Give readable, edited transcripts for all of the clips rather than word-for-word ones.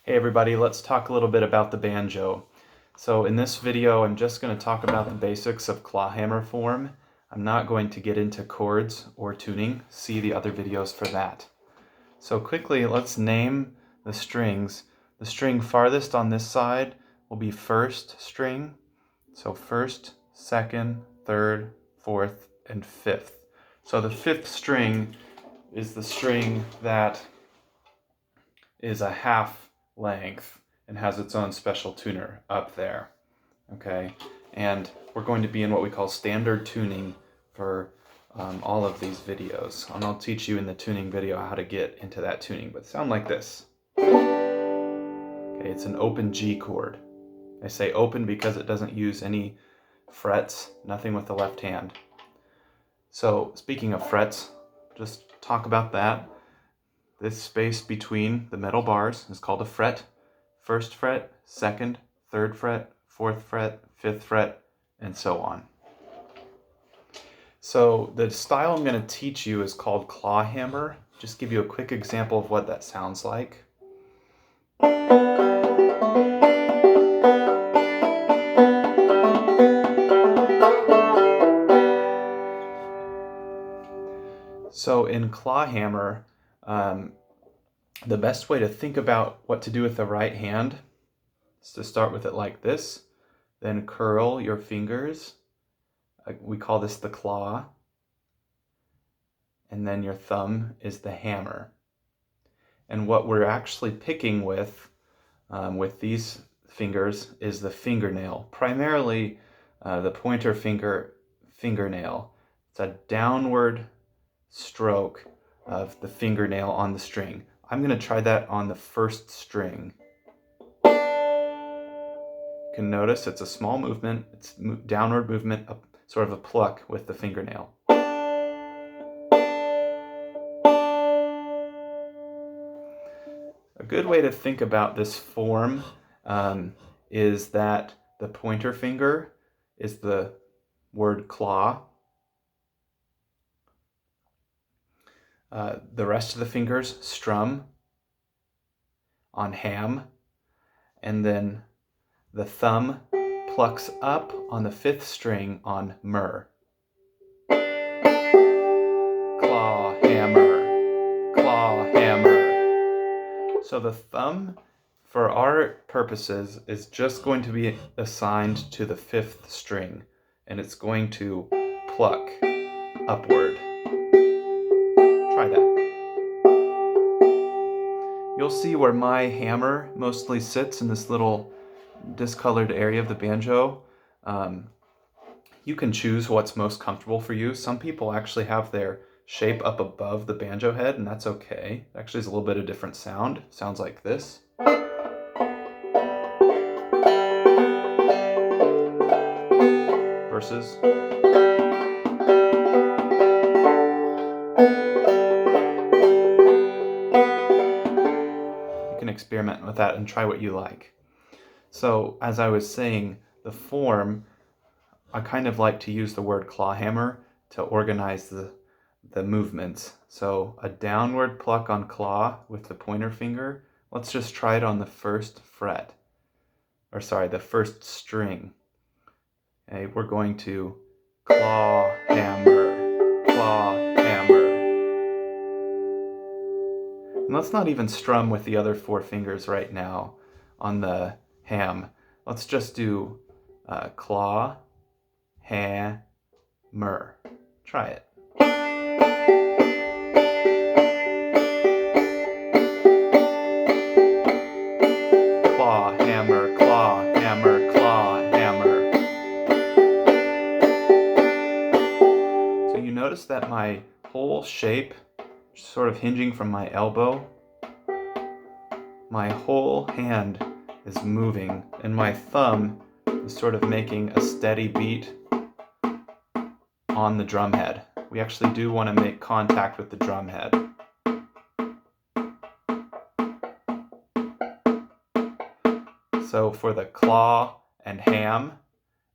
Hey everybody, let's talk a little bit about the banjo. So in this video, I'm just going to talk about the basics of clawhammer form. I'm not going to get into chords or tuning. See the other videos for that. So quickly, let's name the strings. The string farthest on this side will be first string. So first, second, third, fourth, and fifth. So the fifth string is the string that is a half length and has its own special tuner up there. Okay, and we're going to be in what we call standard tuning for all of these videos, and I'll teach you in the tuning video how to get into that tuning, but sound like this. Okay, it's an open G chord. I say open because it doesn't use any frets, nothing with the left hand. So speaking of frets, just talk about that. This space between the metal bars is called a fret. First fret, second, third fret, fourth fret, fifth fret, and so on. So the style I'm going to teach you is called clawhammer. Just give you a quick example of what that sounds like. So in clawhammer, the best way to think about what to do with the right hand is to start with it like this, then curl your fingers. We call this the claw. And then your thumb is the hammer. And what we're actually picking with these fingers is the fingernail, primarily the pointer fingernail. It's a downward stroke of the fingernail on the string. I'm going to try that on the first string. You can notice it's a small movement. It's downward movement, sort of a pluck with the fingernail. A good way to think about this form is that the pointer finger is the word claw. The rest of the fingers strum on ham, and then the thumb plucks up on the fifth string on mur. Claw, hammer, claw, hammer. So the thumb, for our purposes, is just going to be assigned to the fifth string, and it's going to pluck upward. Try that. You'll see where my hammer mostly sits in this little discolored area of the banjo. You can choose what's most comfortable for you. Some people actually have their shape up above the banjo head, and that's okay. It actually is a little bit of different sound. Sounds like this. Versus. You can experiment with that and try what you like. So, as I was saying, the form, I kind of like to use the word clawhammer to organize the movements. So a downward pluck on claw with the pointer finger. Let's just try it on the first fret. Or sorry, the first string. Okay, we're going to claw, hammer, claw, hammer. And let's not even strum with the other four fingers right now on the ham. Let's just do claw, hammer. Try it. Claw, hammer, claw, hammer, claw, hammer. So you notice that my whole shape, sort of hinging from my elbow, my whole hand is moving, and my thumb is sort of making a steady beat on the drum head. We actually do want to make contact with the drum head. So for the claw and ham,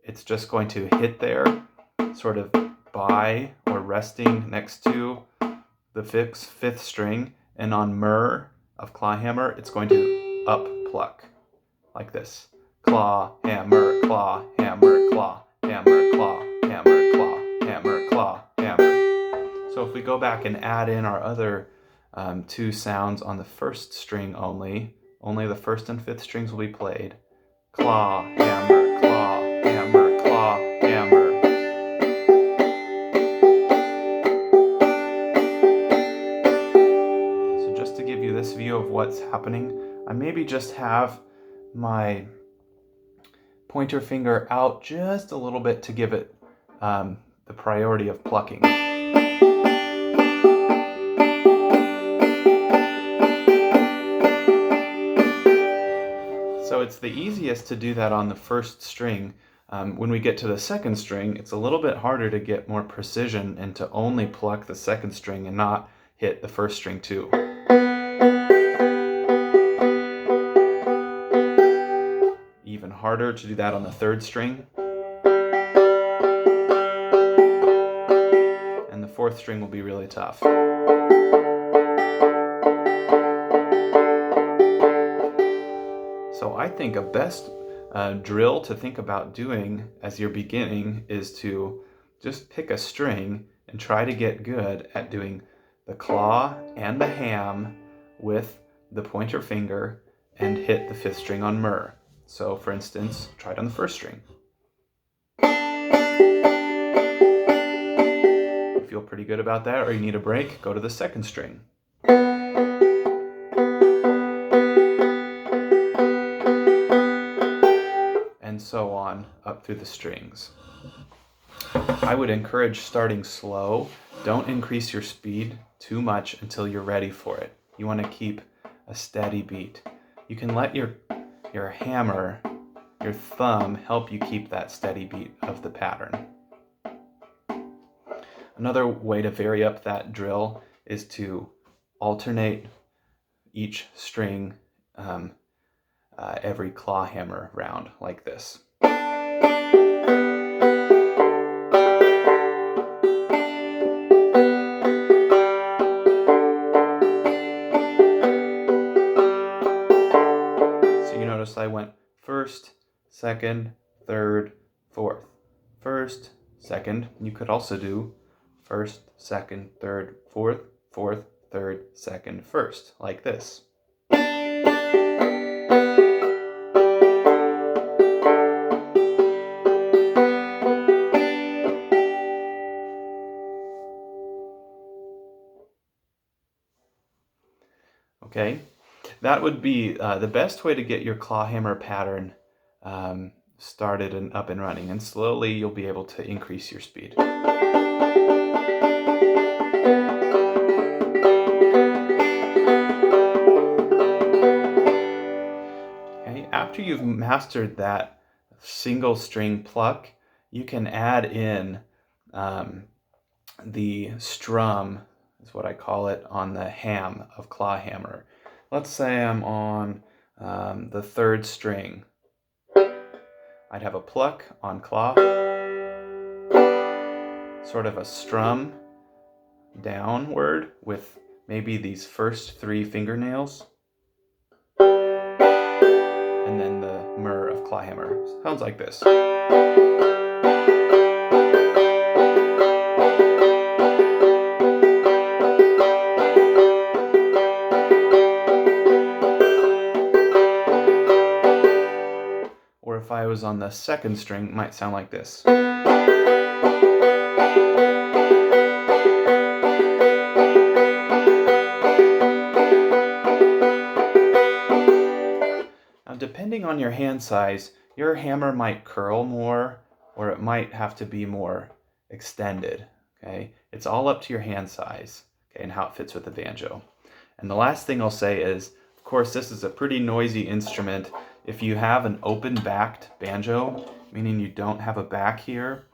it's just going to hit there, sort of by or resting next to the fifth string, and on mur of clawhammer, it's going to up pluck, like this. Claw, hammer, claw, hammer, claw, hammer, claw, hammer, claw, hammer, claw, hammer. So if we go back and add in our other two sounds on the first string only the first and fifth strings will be played. Claw, hammer, claw, hammer, claw, hammer. So just to give you this view of what's happening, I maybe just have my pointer finger out just a little bit to give it the priority of plucking. So it's the easiest to do that on the first string. When we get to the second string, it's a little bit harder to get more precision and to only pluck the second string and not hit the first string too. Even harder to do that on the third string. And the fourth string will be really tough. So I think a best drill to think about doing as you're beginning is to just pick a string and try to get good at doing the claw and the ham with the pointer finger and hit the fifth string on myrrh. So for instance, try it on the first string. If you feel pretty good about that or you need a break, go to the second string. And so on up through the strings. I would encourage starting slow. Don't increase your speed too much until you're ready for it. You want to keep a steady beat. You can let your hammer, your thumb, help you keep that steady beat of the pattern. Another way to vary up that drill is to alternate each string every claw hammer round, like this. So you notice I went first, second, third, fourth. First, second. You could also do first, second, third, fourth, fourth, third, second, first, like this. Okay, that would be the best way to get your clawhammer pattern started and up and running, and slowly you'll be able to increase your speed. Okay, after you've mastered that single string pluck, you can add in the strum, is what I call it, on the ham of clawhammer. Let's say I'm on the third string. I'd have a pluck on claw, sort of a strum downward with maybe these first three fingernails, and then the myrrh of clawhammer. Sounds like this. Or if I was on the second string, it might sound like this. Now, depending on your hand size, your hammer might curl more, or it might have to be more extended. Okay, it's all up to your hand size, okay, and how it fits with the banjo. And the last thing I'll say is, of course, this is a pretty noisy instrument. If you have an open-backed banjo, meaning you don't have a back here,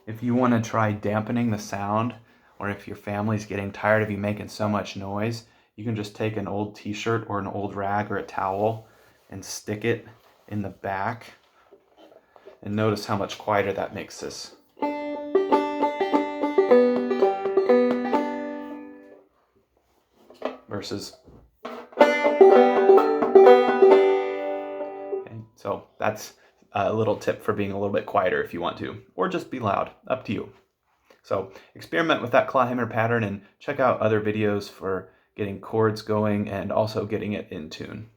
if you want to try dampening the sound, or if your family's getting tired of you making so much noise, you can just take an old t-shirt or an old rag or a towel and stick it in the back, and notice how much quieter that makes this. Versus So that's a little tip for being a little bit quieter if you want to, or just be loud, up to you. So experiment with that clawhammer pattern and check out other videos for getting chords going and also getting it in tune.